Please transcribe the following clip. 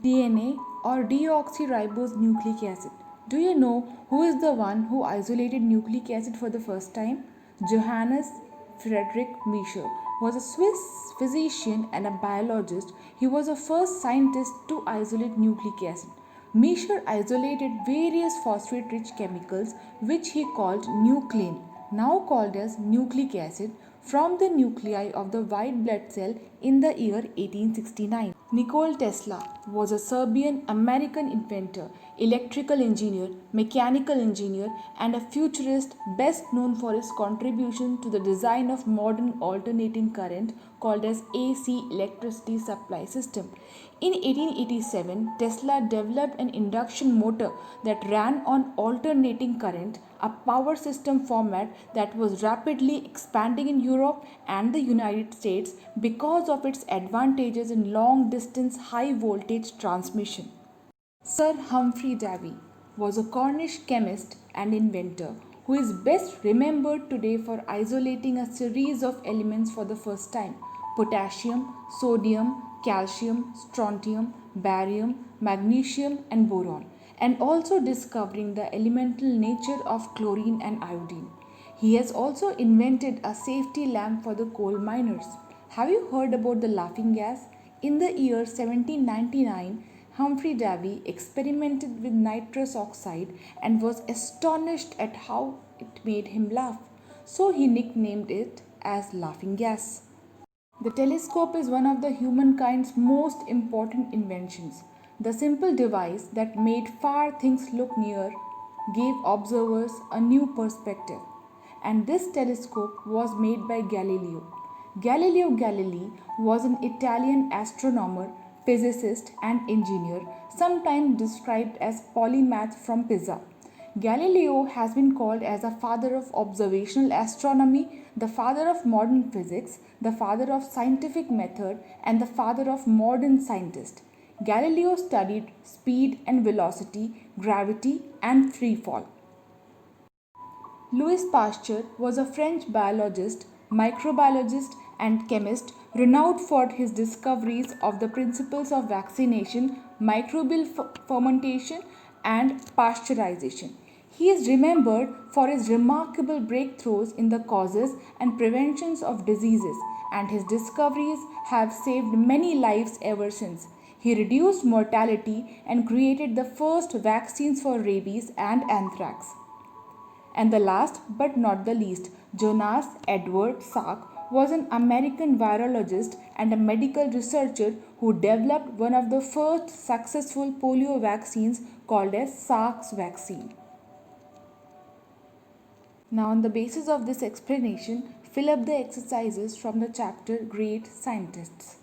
DNA or deoxyribose nucleic acid. Do you know who is the one who isolated nucleic acid for the first time? Johannes Friedrich Miescher was a Swiss physician and a biologist. He was the first scientist to isolate nucleic acid. Miescher isolated various phosphate rich chemicals which he called nuclein, now called as nucleic acid, from the nuclei of the white blood cell in the year 1869. Nikola Tesla was a Serbian American inventor, electrical engineer, mechanical engineer, and a futurist best known for his contribution to the design of modern alternating current called as AC electricity supply system. In 1887, Tesla developed an induction motor that ran on alternating current, a power system format that was rapidly expanding in Europe and the United States because of its advantages in long distance high voltage transmission. Sir Humphrey Davy was a Cornish chemist and inventor who is best remembered today for isolating a series of elements for the first time: potassium, sodium, calcium, strontium, barium, magnesium, and boron, and also discovering the elemental nature of chlorine and iodine. He has also invented a safety lamp for the coal miners. Have you heard about the laughing gas? In the year 1799, Humphrey Davy experimented with nitrous oxide and was astonished at how it made him laugh. So he nicknamed it as laughing gas. The telescope is one of the humankind's most important inventions. The simple device that made far things look near gave observers a new perspective. And this telescope was made by Galileo. Galileo Galilei was an Italian astronomer, physicist, and engineer, sometimes described as polymath from Pisa. Galileo has been called as the father of observational astronomy, the father of modern physics, the father of scientific method, and the father of modern scientists. Galileo studied speed and velocity, gravity, and free fall. Louis Pasteur was a French biologist, microbiologist, and chemist renowned for his discoveries of the principles of vaccination, microbial fermentation, and pasteurization. He is remembered for his remarkable breakthroughs in the causes and preventions of diseases, and his discoveries have saved many lives ever since. He reduced mortality and created the first vaccines for rabies and anthrax. And the last but not the least, Jonas Edward Salk was an American virologist and a medical researcher who developed one of the first successful polio vaccines called as Salk's vaccine. Now, on the basis of this explanation, fill up the exercises from the chapter Great Scientists.